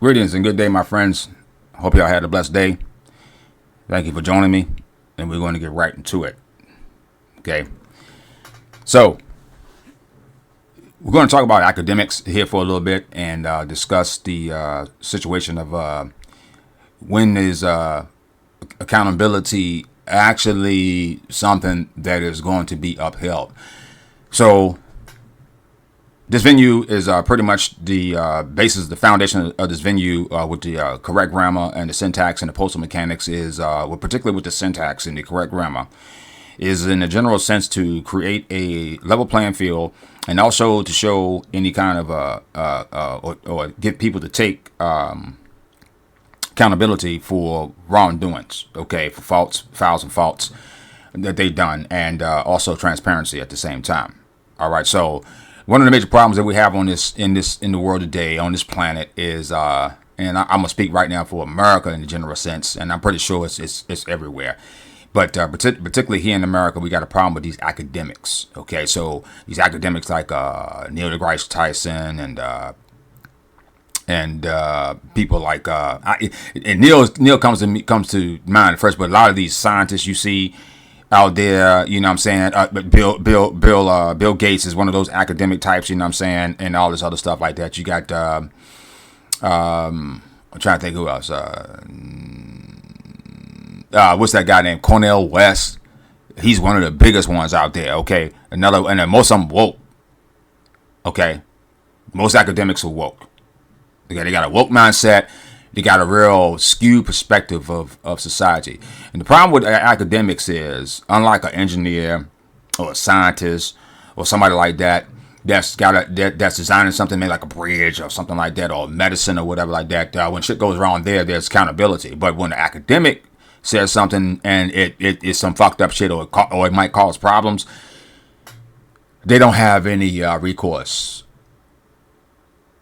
Greetings and good day, my friends. Hope y'all had a blessed day. Thank you for joining me, and we're going to get right into it. Okay. So, we're going to talk about academics here for a little bit and discuss the situation of when is accountability actually something that is going to be upheld. So, this venue is pretty much the basis, the foundation of this venue with the correct grammar and the syntax and the postal mechanics is, particularly with the syntax and the correct grammar, is in a general sense to create a level playing field and also to show any kind of or get people to take accountability for wrongdoings, okay, for fouls and faults that they've done, and also transparency at the same time. All right, so one of the major problems that we have in the world today, on this planet, is and I'm gonna speak right now for America in the general sense, and I'm pretty sure it's everywhere. But particularly here in America, we got a problem with these academics. Okay, so these academics like Neil deGrasse Tyson and people like and Neil comes to mind first, but a lot of these scientists you see out there, you know what I'm saying? Bill Gates is one of those academic types, you know what I'm saying, and all this other stuff like that. You got I'm trying to think who else. What's that guy named Cornel West? He's one of the biggest ones out there. Okay, and then most of them woke. Okay, most academics are woke. Okay, they got a woke mindset. They got a real skewed perspective of society. And the problem with academics is, unlike an engineer or a scientist or somebody like that, that's designing something maybe like a bridge or something like that, or medicine or whatever like that, when shit goes wrong there's accountability. But when the academic says something and it is some fucked up shit or it might cause problems, they don't have any recourse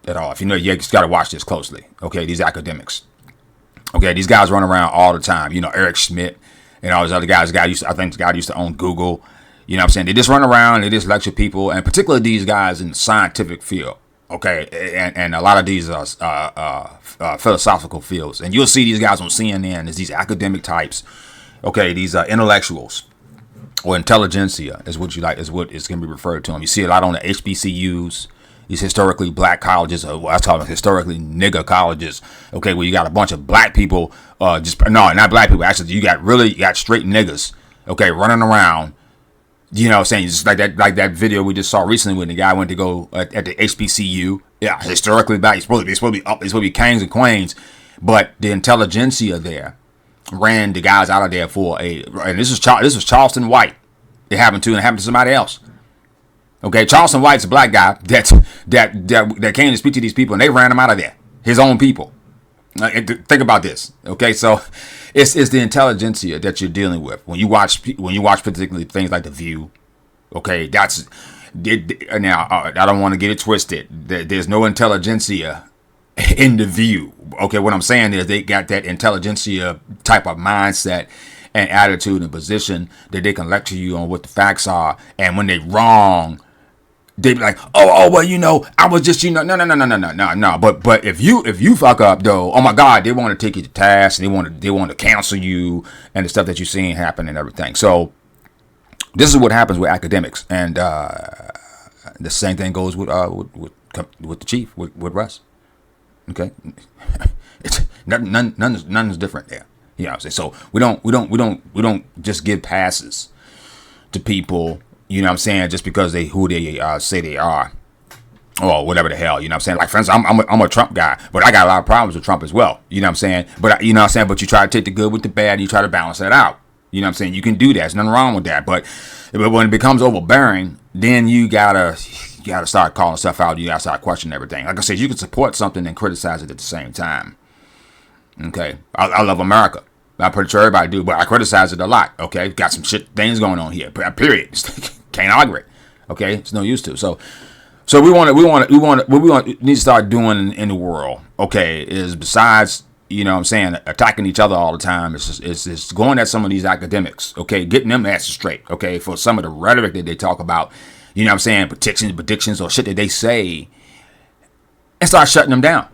at all. If you know, you just got to watch this closely. Okay, these academics. Okay, these guys run around all the time. You know, Eric Schmidt and all these other guys. I think this guy used to own Google. You know what I'm saying? They just run around. They just lecture people, and particularly these guys in the scientific field. Okay, and a lot of these philosophical fields. And you'll see these guys on CNN as these academic types. Okay, these intellectuals or intelligentsia is what is what is going to be referred to them. You see a lot on the HBCUs. These historically black colleges, or I call them historically nigger colleges. Okay, where you got a bunch of black people, not black people. Actually, you got straight niggers. Okay, running around. You know what I'm saying? Just like that video we just saw recently when the guy went to go at the HBCU. Yeah, historically black. He's supposed to be up. He's supposed to be kings and queens, but the intelligentsia there ran the guys out of there and this was Charleston White. It happened to somebody else. Okay, Charleston White's a black guy that came to speak to these people, and they ran him out of there. His own people. Think about this. Okay, so it's the intelligentsia that you're dealing with when you watch particularly things like The View. Okay, now I don't want to get it twisted. There's no intelligentsia in The View. Okay, what I'm saying is they got that intelligentsia type of mindset and attitude and position that they can lecture you on what the facts are, and when they're wrong, they be like, well, you know, I was just, you know, no. But if you fuck up though, oh my God, they want to take you to task. And they want to cancel you and the stuff that you're seeing happen and everything. So this is what happens with academics, and the same thing goes with the chief with Russ. Okay, it's none is different there. You know what I'm saying? So we don't just give passes to people. You know what I'm saying? Just because who they say they are, or whatever the hell. You know what I'm saying? Like, for instance, I'm a Trump guy, but I got a lot of problems with Trump as well. You know what I'm saying? But you know what I'm saying? But you try to take the good with the bad, and you try to balance that out. You know what I'm saying? You can do that. There's nothing wrong with that. But when it becomes overbearing, then you gotta start calling stuff out. You gotta start questioning everything. Like I said, you can support something and criticize it at the same time. Okay, I love America. I'm pretty sure everybody do, but I criticize it a lot. Okay, got some things going on here. Period. Can't argue it. Okay, it's no use to. So what we need to start doing in the world. Okay, is besides, you know what I'm saying, attacking each other all the time, it's going at some of these academics. Okay, getting them asses straight. Okay, for some of the rhetoric that they talk about. You know what I'm saying, predictions or shit that they say, and start shutting them down.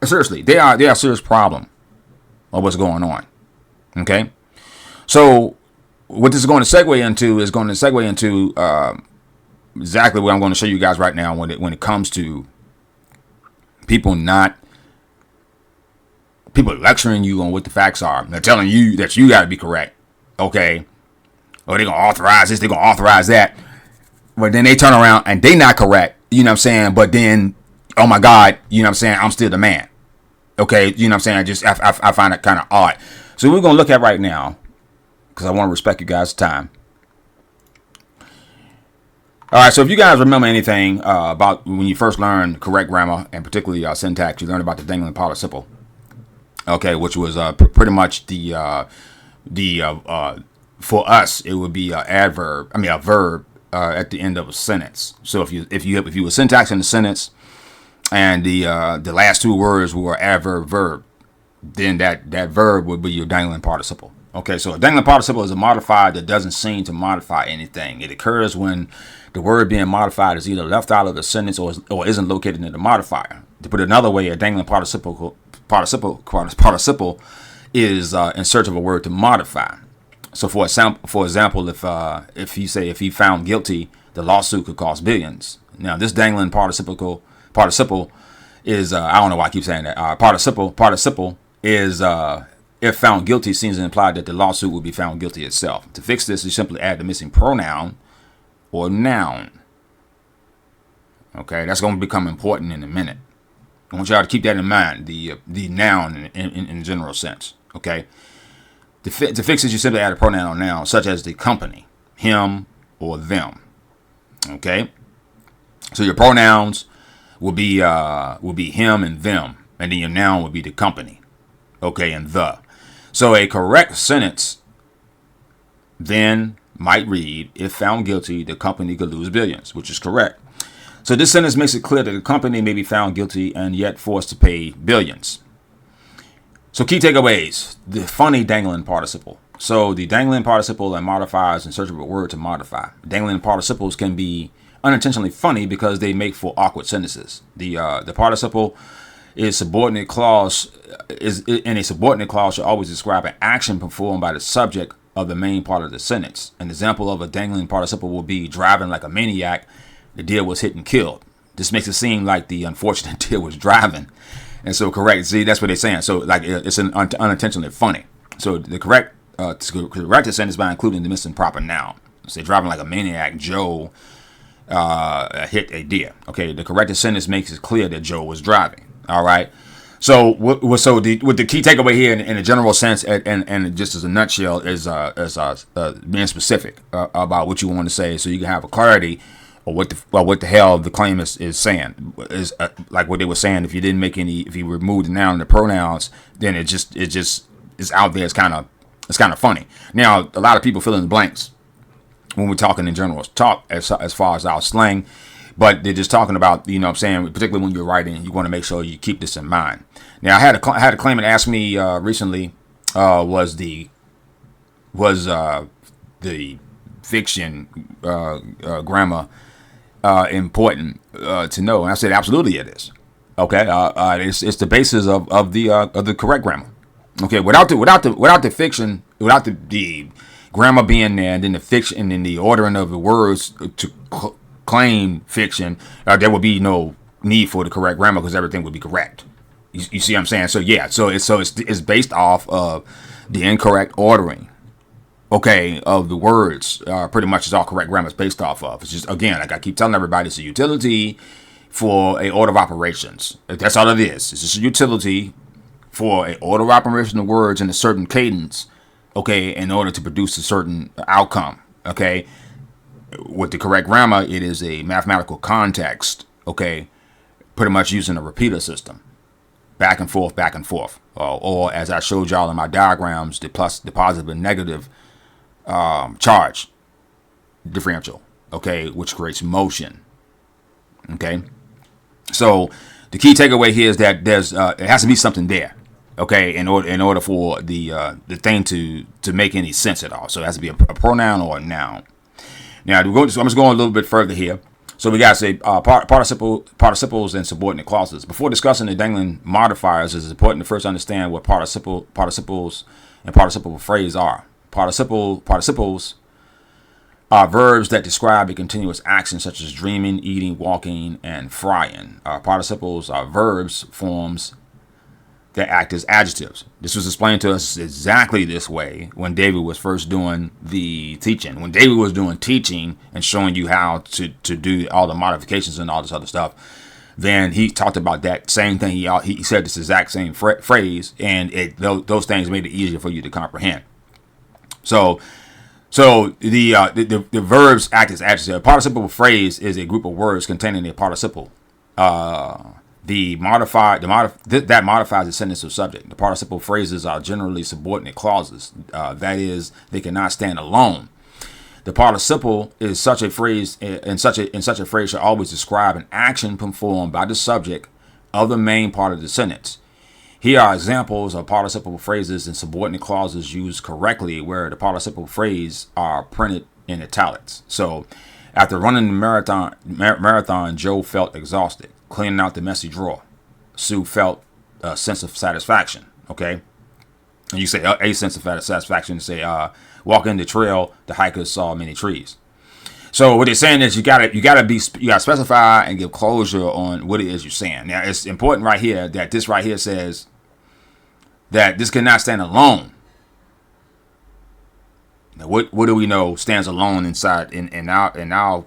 Seriously, they are a serious problem of what's going on. Okay, so what this is going to segue into exactly what I'm going to show you guys right now when it comes to people lecturing you on what the facts are. They're telling you that you got to be correct. Okay, or they're gonna authorize this, they're gonna authorize that, but then they turn around and they not correct. You know what I'm saying? But then, oh my God, you know what I'm saying? I'm still the man. Okay, you know what I'm saying? I find it kind of odd. So we're gonna look at right now, because I want to respect you guys' time. All right, so if you guys remember anything about when you first learned correct grammar and particularly syntax, you learned about the dangling participle. Okay, which was pretty much for us it would be a verb at the end of a sentence. So if you were syntaxing the sentence and the last two words were adverb verb, then that verb would be your dangling participle. Okay, so a dangling participle is a modifier that doesn't seem to modify anything. It occurs when the word being modified is either left out of the sentence or isn't located in the modifier. To put it another way, a dangling participle is in search of a word to modify. So for example, if he found guilty, the lawsuit could cost billions. Now this dangling participle is I don't know why I keep saying that. Participle is if found guilty seems to imply that the lawsuit will be found guilty itself. To fix this, you simply add the missing pronoun or noun. Okay, that's going to become important in a minute. I want y'all to keep that in mind, the noun in general sense. Okay, to fix it, you simply add a pronoun or noun, such as the company, him, or them. Okay, so your pronouns will be him and them, and then your noun will be the company. Okay, and the. So a correct sentence then might read, if found guilty, the company could lose billions, which is correct. So this sentence makes it clear that the company may be found guilty and yet forced to pay billions. So key takeaways, the funny dangling participle. So the dangling participle and modifiers in search of a word to modify. Dangling participles can be unintentionally funny because they make for awkward sentences. The participle in a subordinate clause should always describe an action performed by the subject of the main part of the sentence. An example of a dangling participle will be driving like a maniac. The deer was hit and killed. This makes it seem like the unfortunate deer was driving. And so correct, see, that's what they're saying. So like it's unintentionally funny. So the correct the sentence by including the missing proper noun. Say driving like a maniac, Joe hit a deer. Okay, the corrected sentence makes it clear that Joe was driving. All right. So the key takeaway here in a general sense and just as a nutshell is being specific about what you want to say, so you can have a clarity or what the hell the claim is saying. Is like what they were saying. If you remove the noun and the pronouns, then it just is out there. It's kind of funny. Now a lot of people fill in the blanks when we're talking in general talk as far as our slang. But they're just talking about, you know what I'm saying, particularly when you're writing, you want to make sure you keep this in mind. Now, I had a claimant ask me recently, was the fiction grammar important to know? And I said, absolutely it is. Okay, it's the basis of the correct grammar. Okay, without the fiction, without the grammar being there, and then the fiction, and then the ordering of the words to claim fiction, there would be no need for the correct grammar because everything would be correct. You see what I'm saying? So yeah, so it's based off of the incorrect ordering, okay, of the words. Pretty much is all correct grammar is based off of. It's just, again, like I keep telling everybody, it's a utility for a order of operations. That's all it is. It's just a utility for a order of operation of words in a certain cadence, okay, in order to produce a certain outcome, okay. With the correct grammar, it is a mathematical context, okay, pretty much using a repeater system, back and forth, or as I showed y'all in my diagrams, the positive and negative charge differential, okay, which creates motion, okay. So the key takeaway here is that it has to be something there, okay, in order for the thing to make any sense at all. So it has to be a pronoun or a noun. Now, I'm just going a little bit further here. So we got to say participles and subordinate clauses. Before discussing the dangling modifiers, it's important to first understand what participles and participle phrase are. Participles are verbs that describe a continuous action such as dreaming, eating, walking, and frying. Participles are verbs forms that act as adjectives. This was explained to us exactly this way when David was first doing the teaching. When David was doing teaching and showing you how to do all the modifications and all this other stuff, then he talked about that same thing. He said this exact same phrase, and those things made it easier for you to comprehend. So the verbs act as adjectives. A participle phrase is a group of words containing a participle. That modifies the sentence or subject. The participle phrases are generally subordinate clauses. That is, they cannot stand alone. The participle is such a phrase, and such a phrase should always describe an action performed by the subject of the main part of the sentence. Here are examples of participle phrases and subordinate clauses used correctly where the participle phrase are printed in italics. So, after running the marathon, Joe felt exhausted. Cleaning out the messy drawer, Sue felt a sense of satisfaction. Okay, and you say a sense of satisfaction. You say walking the trail, the hikers saw many trees. So what they're saying is you gotta specify and give closure on what it is you're saying. Now it's important right here that this right here says that this cannot stand alone. Now what do we know stands alone inside in our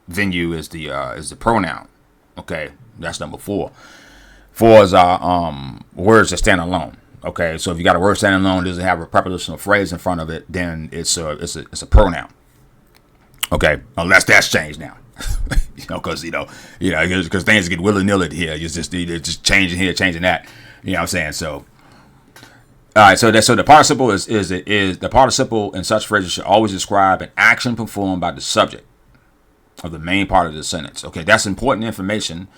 venue is the pronoun. Okay, that's number 4. 4 is words that stand alone. Okay, so if you got a word standing alone, doesn't have a prepositional phrase in front of it, then it's a pronoun. Okay, unless that's changed now, because because things get willy nilly here. You just changing here, changing that. You know what I'm saying? So, all right. So the participle is the participle in such phrases should always describe an action performed by the subject of the main part of the sentence. Okay, that's important information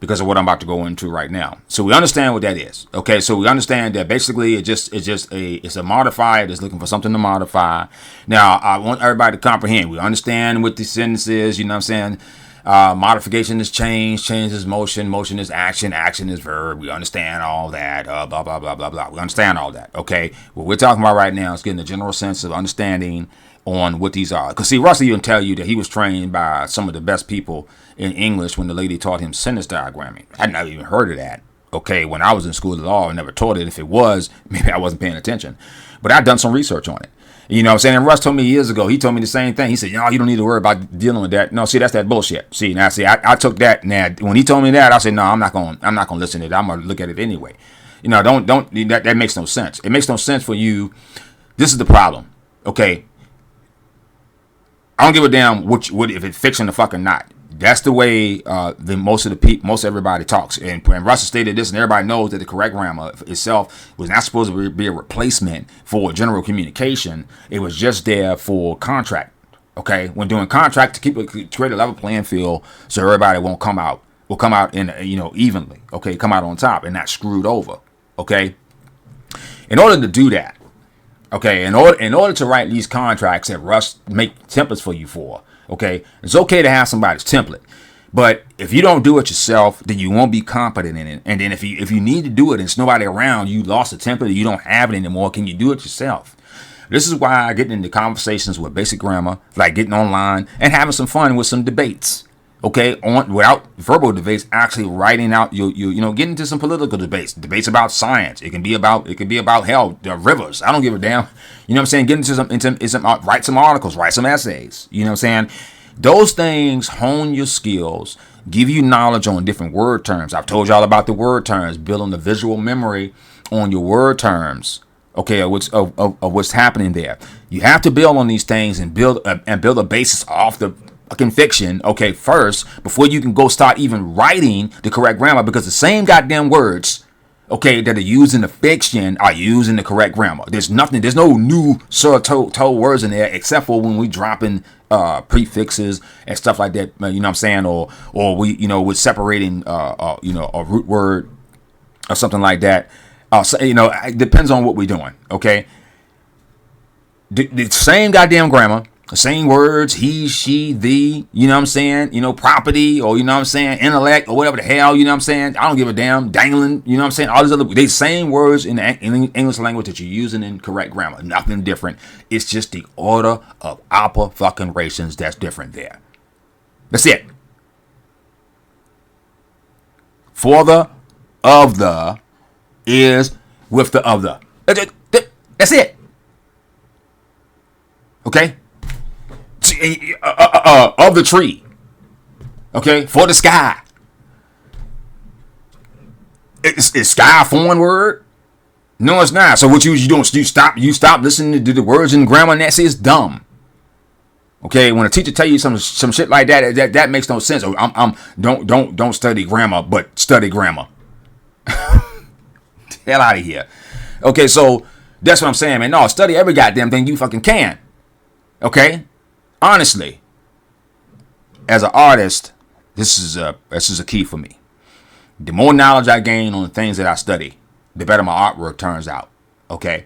because of what I'm about to go into right now. So we understand what that is. Okay, so we understand that basically it's a modifier that's looking for something to modify. Now I want everybody to comprehend. We understand what the sentence is. You know what I'm saying? Modification is change is motion is action is verb. We understand all that. Blah blah blah blah blah. We understand all that. Okay, what we're talking about right now is getting a general sense of understanding on what these are. Because see, Russell even tell you that he was trained by some of the best people in English when the lady taught him sentence diagramming. I'd never even heard of that. Okay, when I was in school of law, I never taught it. If it was, maybe I wasn't paying attention. But I'd done some research on it. You know what I'm saying? And Russ told me years ago, he told me the same thing. He said, you don't need to worry about dealing with that. No, see, that's that bullshit. See, now, I took that. Now, when he told me that, I said, no, I'm not going to listen to it. I'm going to look at it anyway. That makes no sense. It makes no sense for you. This is the problem. Okay. I don't give a damn what if it's fiction or fucking not. That's the way most everybody talks. And Russell stated this, and everybody knows that the correct grammar itself was not supposed to be a replacement for general communication. It was just there for contract. Okay, when doing contract to create a level playing field, so everybody will come out in evenly. Okay, come out on top and not screwed over. Okay, in order to do that. Okay, in order to write these contracts that Russ make templates for you for, okay, it's okay to have somebody's template, but if you don't do it yourself, then you won't be competent in it. And then if you need to do it and there's nobody around, you lost the template, you don't have it anymore. Can you do it yourself? This is why I get into conversations with basic grammar, like getting online and having some fun with some debates. Okay, without verbal debates, actually writing out getting into some political debates about science. It can be about hell, the rivers. I don't give a damn. You know what I'm saying? Get into some write some articles, write some essays. You know what I'm saying? Those things hone your skills, give you knowledge on different word terms. I've told y'all about the word terms, building the visual memory on your word terms. Okay, of what's happening there. You have to build on these things and build a basis off the fucking fiction, okay, first, before you can go start even writing the correct grammar, because the same goddamn words, okay, that are used in the fiction are used in the correct grammar. There's no new told words in there except for when we drop in prefixes and stuff like that, you know what I'm saying, or we, we're separating, a root word or something like that. It depends on what we're doing, okay? The same goddamn grammar The same words, he, she, thee, you know what I'm saying? You know, property, or you know what I'm saying, intellect, or whatever the hell, you know what I'm saying? I don't give a damn, dangling, you know what I'm saying? All these other, they same words in the English language that you're using in correct grammar. Nothing different. It's just the order of operations that's different there. That's it. For the, of the, is with the of the. That's it. Okay? Of the tree. Okay? For the sky. Is sky a foreign word? No, it's not. So what you don't, you stop listening to the words in grammar, and that says dumb. Okay, when a teacher tell you some shit like that makes no sense. Don't study grammar, but study grammar. Hell out of here. Okay, so that's what I'm saying, man. No, study every goddamn thing you fucking can. Okay, honestly, as an artist, this is a key for me. The more knowledge I gain on the things that I study, the better my artwork turns out. Okay,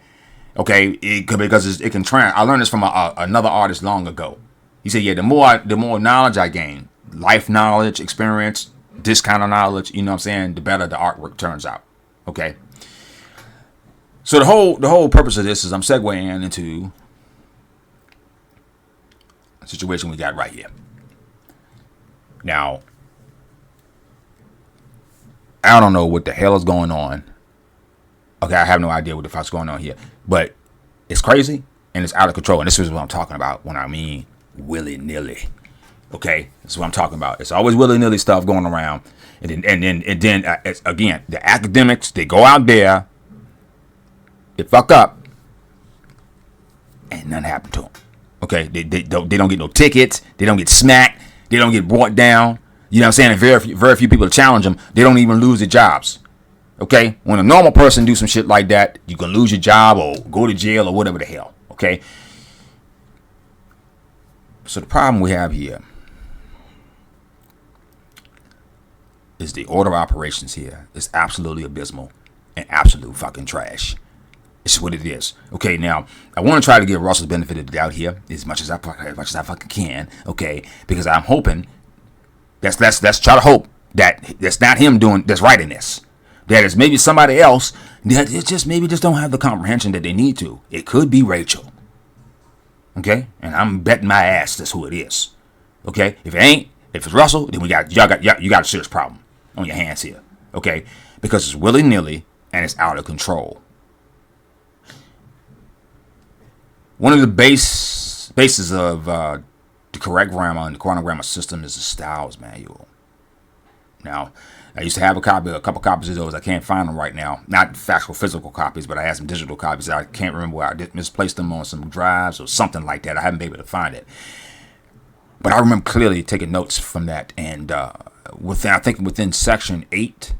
because it can try. I learned this from another artist long ago. He said, yeah, the more knowledge I gain, life knowledge, experience, this kind of knowledge, you know what I'm saying, the better the artwork turns out. Okay. So the whole purpose of this is I'm segueing into a situation we got right here. Now, I don't know what the hell is going on. Okay, I have no idea what the fuck's going on here. But it's crazy and it's out of control. And this is what I'm talking about when I mean willy-nilly. Okay, that's what I'm talking about. It's always willy-nilly stuff going around. And then again, the academics, they go out there, they fuck up, and nothing happened to them. Okay, they don't get no tickets, they don't get smacked, they don't get brought down. You know what I'm saying? And very few people challenge them. They don't even lose their jobs. Okay, when a normal person do some shit like that, you can lose your job or go to jail or whatever the hell. Okay. So the problem we have here is the order of operations here is absolutely abysmal and absolute fucking trash. It's what it is. Okay, now I want to try to give Russell's benefit of the doubt here as much as I fucking can. Okay, because I'm hoping let's try to hope that that's not him that's writing this. That is maybe somebody else that just don't have the comprehension that they need to. It could be Rachel. Okay, and I'm betting my ass that's who it is. Okay, if it ain't, if it's Russell, then you got a serious problem on your hands here. Okay, because it's willy-nilly and it's out of control. One of the bases of the correct grammar and the quantum grammar system is the Styles Manual. Now, I used to have a couple copies of those. I can't find them right now. Not actual physical copies, but I have some digital copies. I can't remember where I misplaced them on some drives or something like that. I haven't been able to find it. But I remember clearly taking notes from that. And within section 8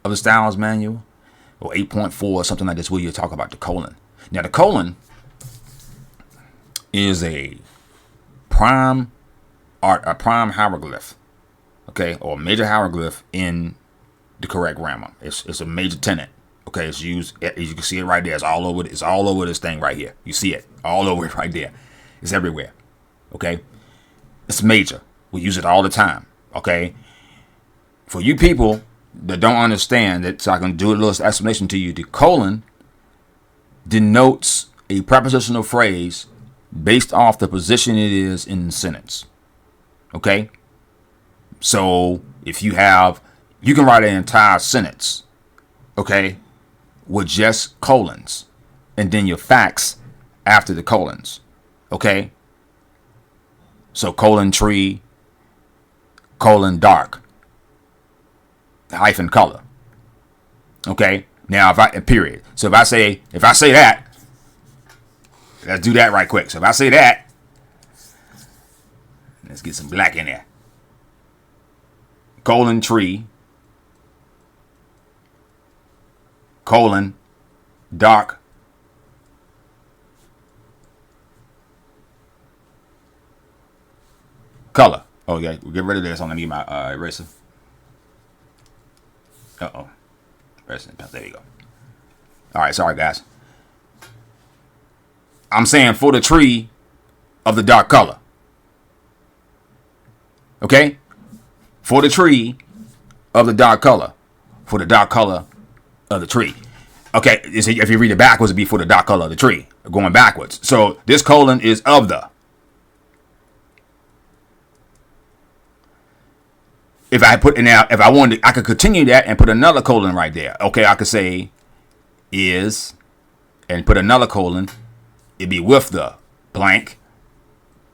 of the Styles Manual, or 8.4 or something like this, where you talk about the colon. Now, the colon is a prime hieroglyph. Okay, or a major hieroglyph in the correct grammar. It's a major tenet. Okay, it's used. You can see it right there. It's all over. It's all over this thing right here. You see it all over it right there. It's everywhere. Okay, it's major. We use it all the time. Okay, for you people that don't understand it, so I can do a little explanation to you. The colon denotes a prepositional phrase based off the position it is in the sentence. Okay. So if you can write an entire sentence, okay, with just colons, and then your facts after the colons, okay. So colon tree, colon dark, hyphen color, okay. Now period. So if I say that, let's do that right quick. So if I say that, let's get some black in there. Colon tree, colon dark, color. Oh yeah, we'll get rid of this. I'm gonna need my eraser. Eraser. There you go. All right, sorry guys. I'm saying for the tree, of the dark color. Okay? For the tree of the dark color. For the dark color of the tree. Okay, if you read it backwards, it'd be for the dark color of the tree. Going backwards. So this colon is of the. If I put in there, if I wanted, I could continue that and put another colon right there. Okay, I could say is, and put another colon. It'd be with the blank,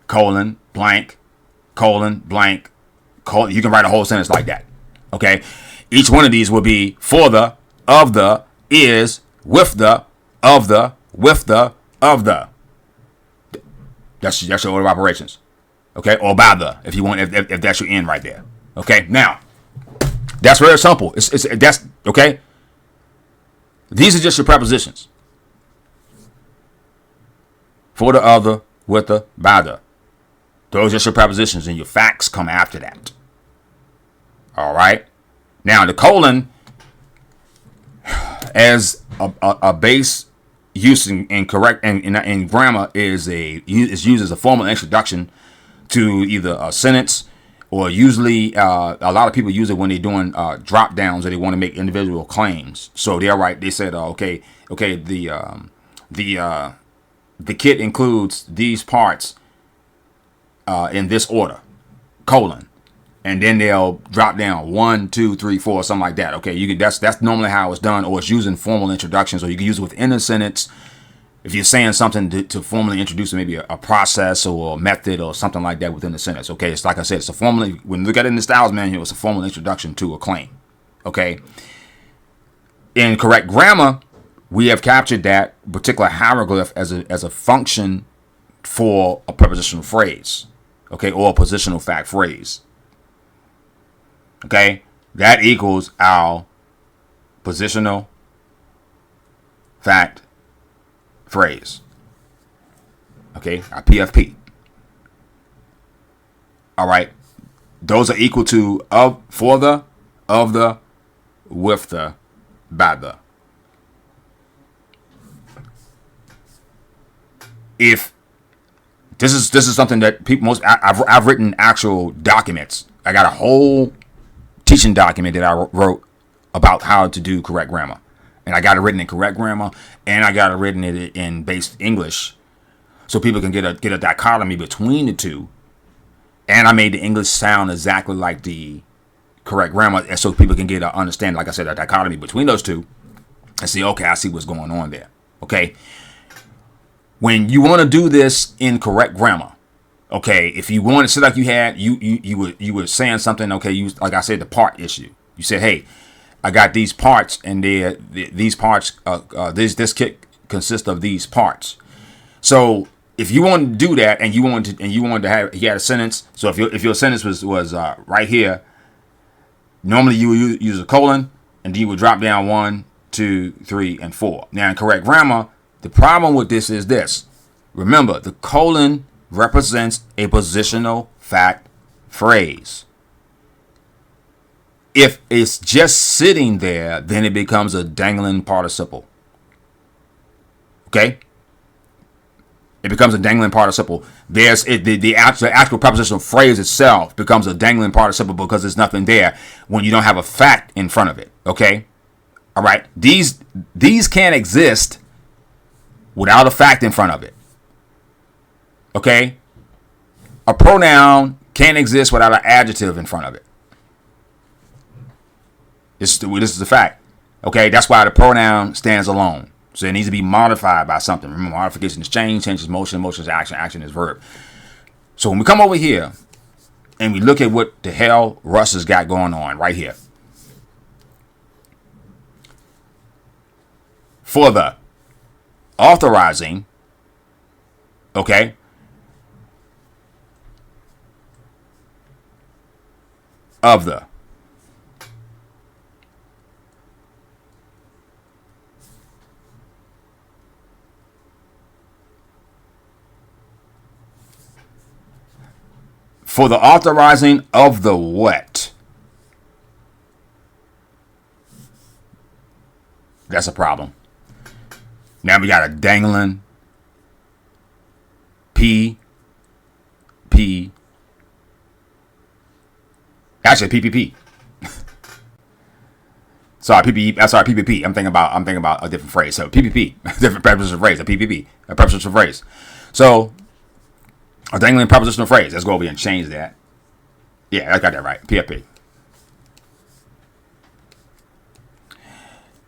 colon, blank, colon, blank, colon. You can write a whole sentence like that. Okay, each one of these will be for the, of the, is, with the, of the, with the, of the. That's your order of operations. Okay, or by the, if you want, if that's your end right there. Okay, now that's very simple. That's okay. These are just your prepositions. For the, other, with the, by the. Those are just your prepositions, and your facts come after that. All right. Now the colon, as a base use in correct and in grammar, is used as a formal introduction to either a sentence. Or usually, a lot of people use it when they're doing drop downs or they want to make individual claims. So they're right. They said, okay, the kit includes these parts in this order, colon, and then they'll drop down 1, 2, 3, 4, something like that. Okay, you can. That's normally how it's done, or it's using formal introductions, or you can use it within a sentence. If you're saying something to formally introduce maybe a process or a method or something like that within the sentence, okay, it's like I said, it's a formal. When you look at it in the Styles Manual, it's a formal introduction to a claim, okay. In correct grammar, we have captured that particular hieroglyph as a function for a prepositional phrase, okay, or a positional fact phrase, okay. That equals our positional fact phrase. Okay, our PFP. All right, those are equal to of, for the, of the, with the, by the. If this is something that people I've written actual documents. I got a whole teaching document that I wrote about how to do correct grammar. And I got it written in correct grammar, and I got it written in basic English, so people can get a dichotomy between the two. And I made the English sound exactly like the correct grammar, and so people can get a understand, like I said, a dichotomy between those two, and see, okay, I see what's going on there. Okay, when you want to do this in correct grammar, okay, if you want to say like you had, you were saying something, okay, you, like I said, the part issue. You said, hey, I got these parts, and these parts, this kit consists of these parts. So if you wanted to do that, and you wanted to have, you had a sentence. So if your sentence was right here, normally you would use a colon, and then you would drop down 1, 2, 3, and 4. Now in correct grammar, the problem with this is this. Remember, the colon represents a positional fact phrase. If it's just sitting there, then it becomes a dangling participle. Okay? It becomes a dangling participle. The actual prepositional phrase itself becomes a dangling participle because there's nothing there when you don't have a fact in front of it. Okay? All right? These can't exist without a fact in front of it. Okay? A pronoun can't exist without an adjective in front of it. This is a fact. Okay, that's why the pronoun stands alone. So it needs to be modified by something. Remember, modification is change, change is motion, motion is action, action is verb. So when we come over here and we look at what the hell Russ has got going on right here. For the authorizing, okay, of the. For the authorizing of the what? That's a problem. Now we got a dangling P P. Actually, PPP. Sorry, PPE. Sorry, PPP. I'm thinking about a different phrase. So PPP, different prepositional phrase. A PPP, a prepositional phrase. So a dangling prepositional phrase. Let's go over here and change that. Yeah, I got that right. PFP.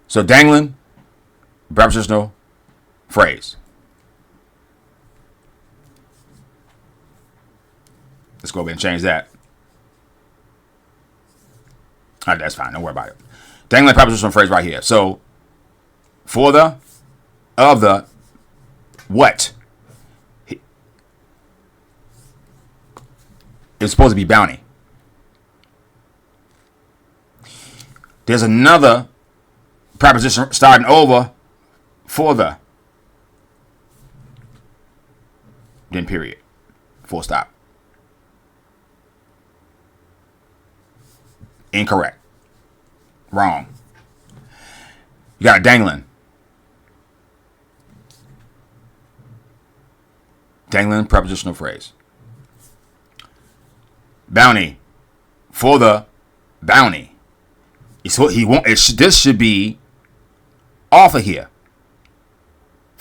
So dangling prepositional phrase. Let's go over and change that. All right, that's fine. Don't worry about it. Dangling prepositional phrase right here. So, for the, of the, what? It's supposed to be bounty. There's another preposition starting over for the. Then period. Full stop. Incorrect. Wrong. You got a dangling. Dangling prepositional phrase. Bounty. For the bounty. It's what he want. This should be off of here.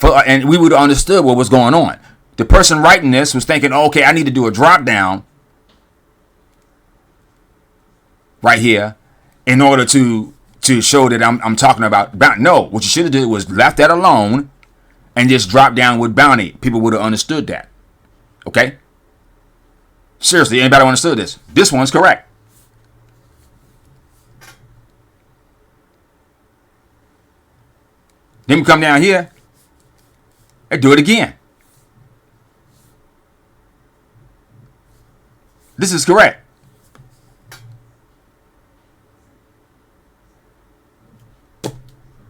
And we would have understood what was going on. The person writing this was thinking, oh, okay, I need to do a drop down right here in order to show that I'm talking about bounty. No, what you should have did was left that alone and just drop down with bounty. People would have understood that. Okay? Seriously, anybody understood this? This one's correct. Then we come down here and do it again. This is correct.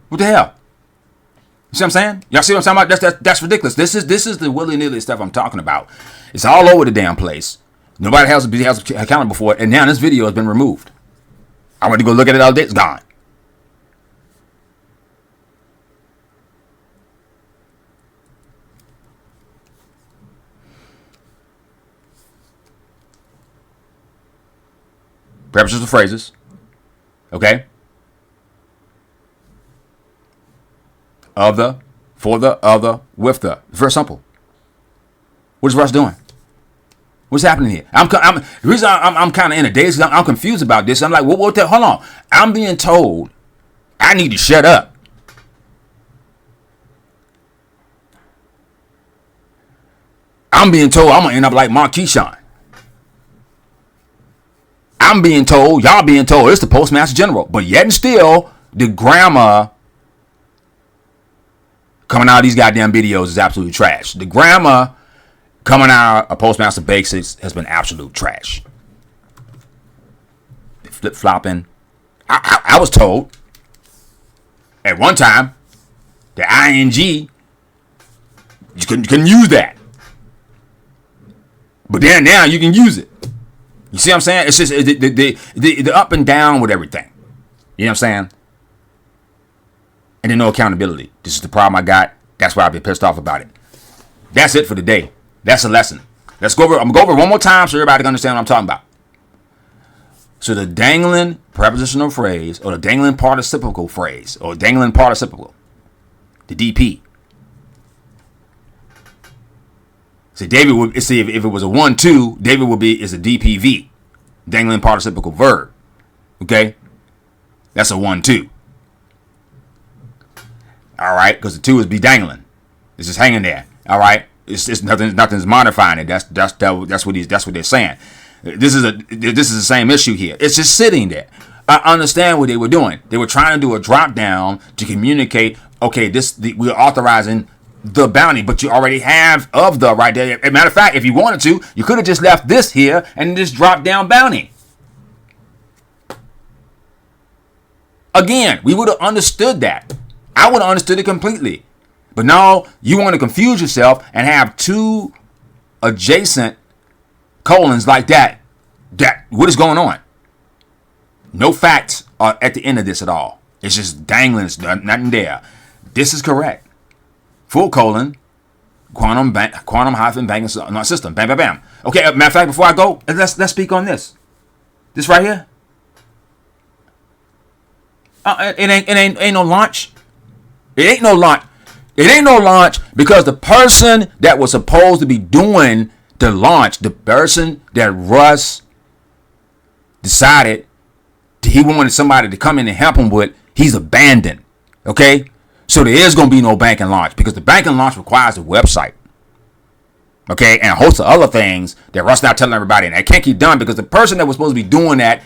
What the hell? You see what I'm saying? Y'all see what I'm talking about? That's ridiculous. This is the willy-nilly stuff I'm talking about. It's all over the damn place. Nobody has accountable for it, and now this video has been removed. I went to go look at it all day. It's gone. Prepositional phrases. Okay? Of the, for the, other, with the. It's very simple. What is Russ doing? What's happening here? The reason I'm kind of in a daze is I'm confused about this. I'm like, what the, hold on. I'm being told I need to shut up. I'm being told I'm going to end up like Mathmagicians. I'm being told, y'all being told, it's the Postmaster General. But yet and still, the grammar coming out of these goddamn videos is absolutely trash. The grammar coming out of Postmaster Basics has been absolute trash. Flip-flopping. I was told at one time the ing, you couldn't use that. But then now you can use it. You see what I'm saying? It's just the up and down with everything. You know what I'm saying? And then no accountability. This is the problem I got. That's why I've been pissed off about it. That's it for today. That's a lesson. Let's go over. I'm gonna go over it one more time so everybody can understand what I'm talking about. So the dangling prepositional phrase, or the dangling participial phrase, or dangling participial, the DP. So David would see if it was a 1-2, David would be is a DPV, dangling participial verb. Okay, that's a 1-2. All right, because the 2 is be dangling. It's just hanging there. All right, it's nothing's modifying it. That's what they're saying. This is the same issue here. It's just sitting there. I understand what they were doing. They were trying to do a drop down to communicate. Okay, we're authorizing the bounty, but you already have of the right there. As a matter of fact, if you wanted to, you could have just left this here and just dropped down bounty. Again, we would have understood that. I would have understood it completely. But now you want to confuse yourself and have two adjacent colons like that. What is going on? No facts are at the end of this at all. It's just dangling. It's nothing there. This is correct. Full colon, quantum-banking system. Bam, bam, bam. Okay, matter of fact, before I go, let's speak on this. This right here. It ain't no launch. It ain't no launch. It ain't no launch because the person that was supposed to be doing the launch, the person that Russ decided he wanted somebody to come in and help him with, he's abandoned. Okay? So there is going to be no banking launch because the banking launch requires a website. Okay? And a host of other things that Russ not telling everybody. And that can't keep done because the person that was supposed to be doing that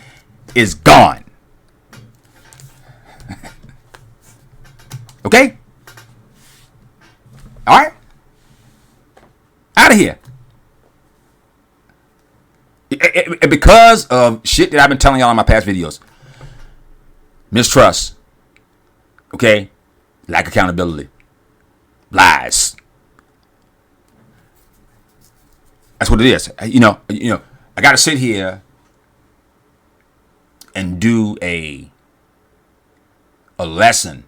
is gone. Okay? All right? Out of here. Because of shit that I've been telling y'all in my past videos. Mistrust. Okay? Lack of accountability. Lies. That's what it is. You know, I got to sit here and do a lesson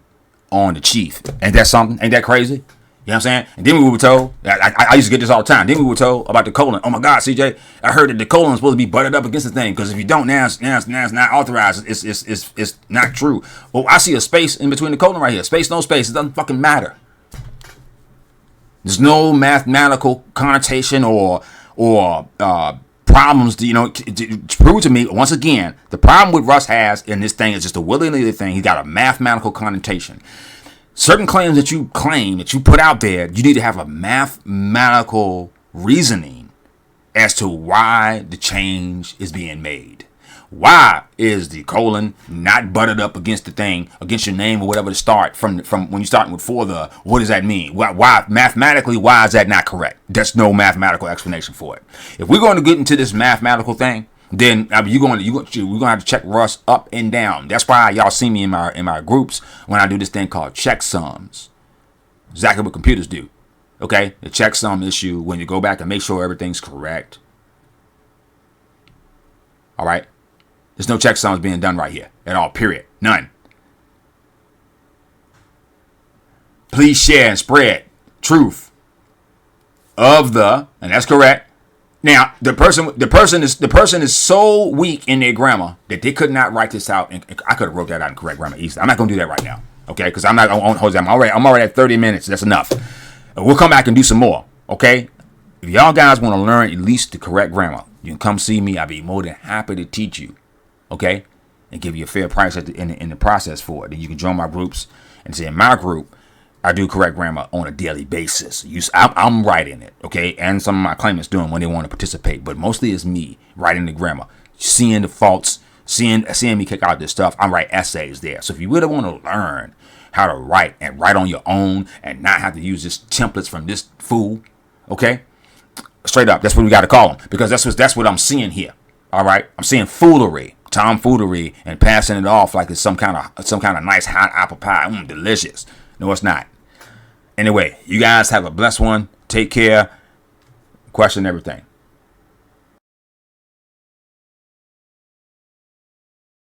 on the chief. Ain't that something? Ain't that crazy? You know what I'm saying? And then we were told, I used to get this all the time. Then we were told about the colon. Oh my God, CJ, I heard that the colon is supposed to be butted up against the thing because if you don't, now it's not authorized. It's not true. Well, I see a space in between the colon right here. Space, no space. It doesn't fucking matter. There's no mathematical connotation or problems to prove to me. Once again, the problem with Russ has in this thing is just a willy-nilly thing. He's got a mathematical connotation. Certain claims that you put out there, you need to have a mathematical reasoning as to why the change is being made. Why is the colon not butted up against the thing, against your name or whatever to start from when you're starting with what does that mean? Why mathematically, why is that not correct? There's no mathematical explanation for it. If we're going to get into this mathematical thing, then we're going to have to check Russ up and down. That's why y'all see me in my groups when I do this thing called checksums. Exactly what computers do. Okay? The checksum issue when you go back and make sure everything's correct. All right? There's no checksums being done right here at all, period. None. Please share and spread truth and that's correct. Now, the person is so weak in their grammar that they could not write this out, and I could have wrote that out in correct grammar easily. I'm not going to do that right now, okay? Because I'm already at 30 minutes. That's enough. We'll come back and do some more, okay? If y'all guys want to learn at least the correct grammar, you can come see me. I'll be more than happy to teach you, okay? And give you a fair price in the process for it. Then you can join my groups and say in my group, I do correct grammar on a daily basis. I'm writing it, okay? And some of my claimants doing when they want to participate. But mostly it's me writing the grammar, seeing the faults, seeing me kick out this stuff. I write essays there. So if you really want to learn how to write and write on your own and not have to use this templates from this fool, okay? Straight up, that's what we got to call them because that's what I'm seeing here. All right, I'm seeing foolery, tomfoolery, and passing it off like it's some kind of nice hot apple pie, delicious. No, it's not. Anyway, you guys have a blessed one. Take care. Question everything.